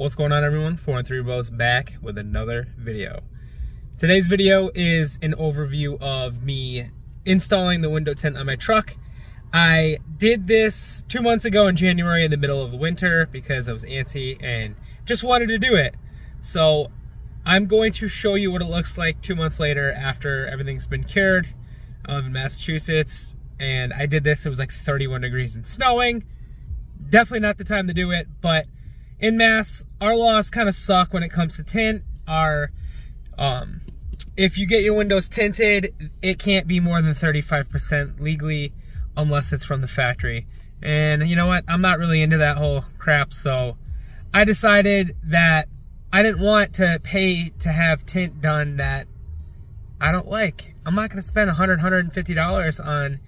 What's going on, everyone? 413 Rose back with another video. Today's video is an overview of me installing the window tint on my truck. I did this 2 months ago in January in the middle of the winter because I was antsy and just wanted to do it. So I'm going to show you what it looks like 2 months later after everything's been cured. I live in Massachusetts and I did this. It was like 31 degrees and snowing. Definitely not the time to do it, but in Mass, our laws kind of suck when it comes to tint. If you get your windows tinted, it can't be more than 35% legally unless it's from the factory. And you know what? I'm not really into that whole crap, so I decided that I didn't want to pay to have tint done that I don't like. I'm not going to spend $100, $150 on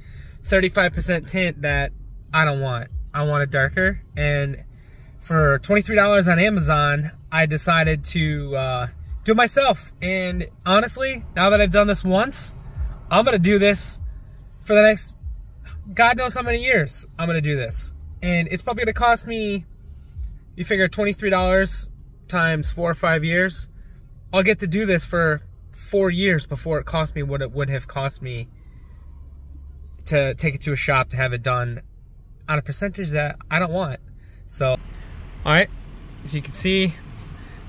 35% tint that I don't want. I want it darker, and for $23 on Amazon, I decided to do it myself. And honestly, now that I've done this once, I'm gonna do this for the next, God knows how many years I'm gonna do this. And it's probably gonna cost me, you figure $23 times 4 or 5 years, I'll get to do this for 4 years before it costs me what it would have cost me to take it to a shop to have it done on a percentage that I don't want. So, all right, as you can see,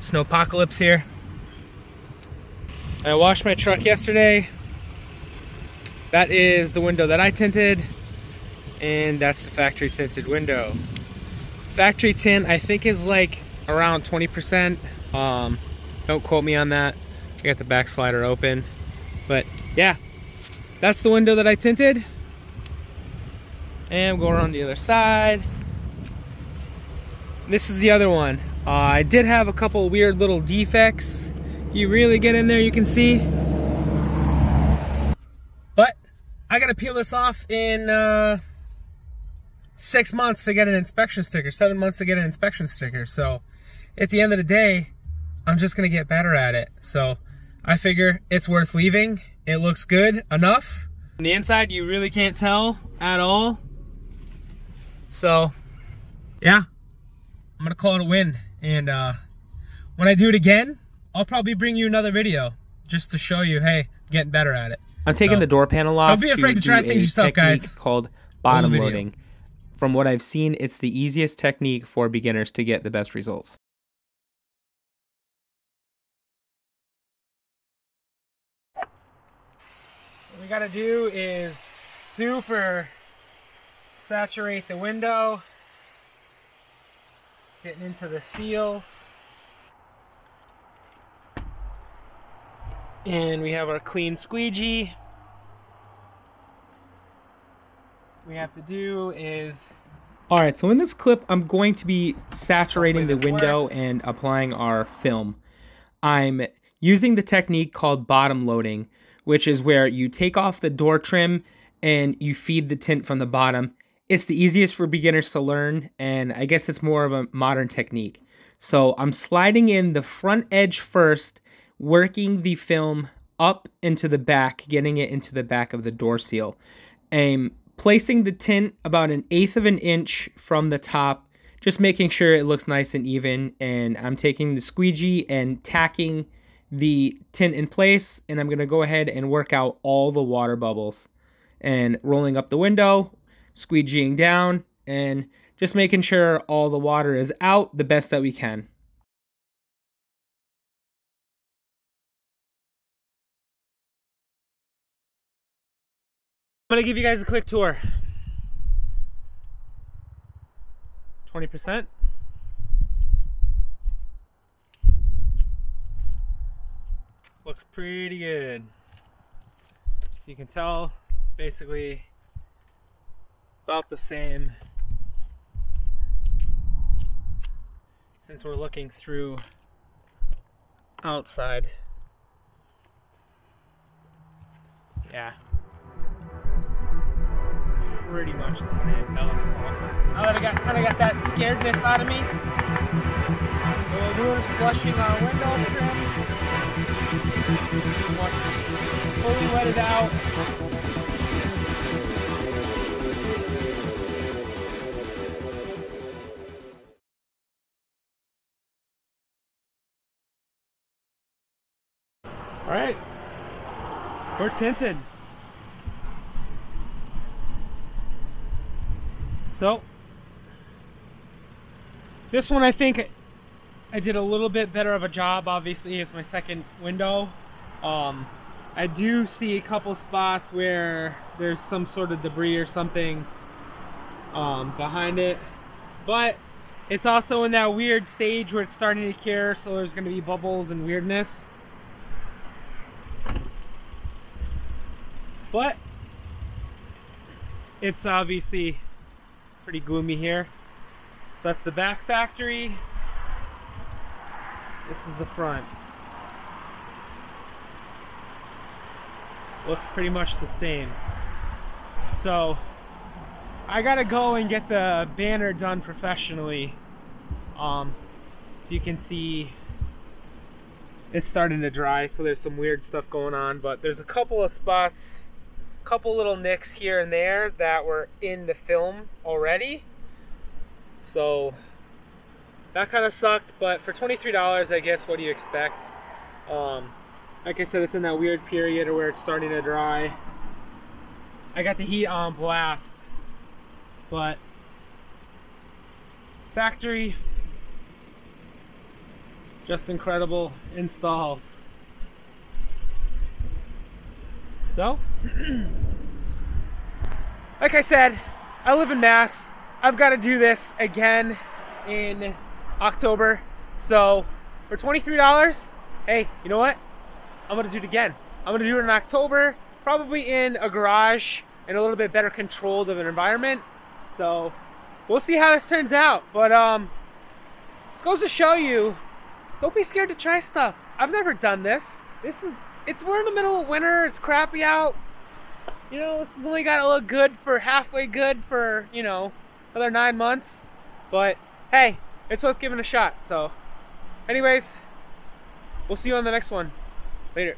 snowpocalypse here. I washed my truck yesterday. That is the window that I tinted, and that's the factory tinted window. Factory tint, I think, is like around 20%. Don't quote me on that. I got the back slider open, but yeah, that's the window that I tinted. And we'll go around the other side. This is the other one. I did have a couple weird little defects. You really get in there, you can see. But I gotta peel this off in 6 months to get an inspection sticker, 7 months to get an inspection sticker. So at the end of the day, I'm just gonna get better at it. So I figure it's worth leaving. It looks good enough. On the inside, you really can't tell at all. So yeah, I'm gonna call it a win, and when I do it again, I'll probably bring you another video just to show you, hey, I'm getting better at it. I'm taking the door panel off. Don't be afraid to try things yourself, guys. Called bottom loading. From what I've seen, it's the easiest technique for beginners to get the best results. What we gotta do is super saturate the window, getting into the seals. And we have our clean squeegee. What we have to do is... Alright, so in this clip, I'm going to be saturating the window and applying our film. I'm using the technique called bottom loading, which is where you take off the door trim and you feed the tint from the bottom. It's the easiest for beginners to learn, and I guess it's more of a modern technique. So I'm sliding in the front edge first, working the film up into the back, getting it into the back of the door seal. I'm placing the tint about 1/8 of an inch from the top, just making sure it looks nice and even, and I'm taking the squeegee and tacking the tint in place, and I'm going to go ahead and work out all the water bubbles. And rolling up the window, squeegeeing down, and just making sure all the water is out the best that we can. I'm gonna give you guys a quick tour. 20%. Looks pretty good. So you can tell it's basically about the same since we're looking through outside. Yeah, pretty much the same. That looks awesome. Now that I kind of got that scaredness out of me, so we'll do is flushing our window trim. Fully wet it out. All right, we're tinted. So this one I think I did a little bit better of a job. Obviously, it's my second window. I do see a couple spots where there's some sort of debris or something behind it, but it's also in that weird stage where it's starting to cure, so there's going to be bubbles and weirdness. But it's obviously pretty gloomy here. So that's the back factory. This is the front. Looks pretty much the same. So I gotta go and get the banner done professionally. So you can see it's starting to dry, so there's some weird stuff going on, but there's a couple of spots, couple little nicks here and there that were in the film already. So that kind of sucked, but for $23, I guess, what do you expect? Like I said, it's in that weird period where it's starting to dry. I got the heat on blast, but factory, just incredible installs. So, like I said, I live in Mass. I've got to do this again in October. So for $23, hey, you know what? I'm gonna do it again. I'm gonna do it in October, probably in a garage in a little bit better controlled of an environment. So we'll see how this turns out. But this goes to show you, don't be scared to try stuff. I've never done this. We're in the middle of winter, it's crappy out. You know, this has only got to look good for halfway good for, you know, another 9 months. But hey, it's worth giving a shot. So anyways, we'll see you on the next one. Later.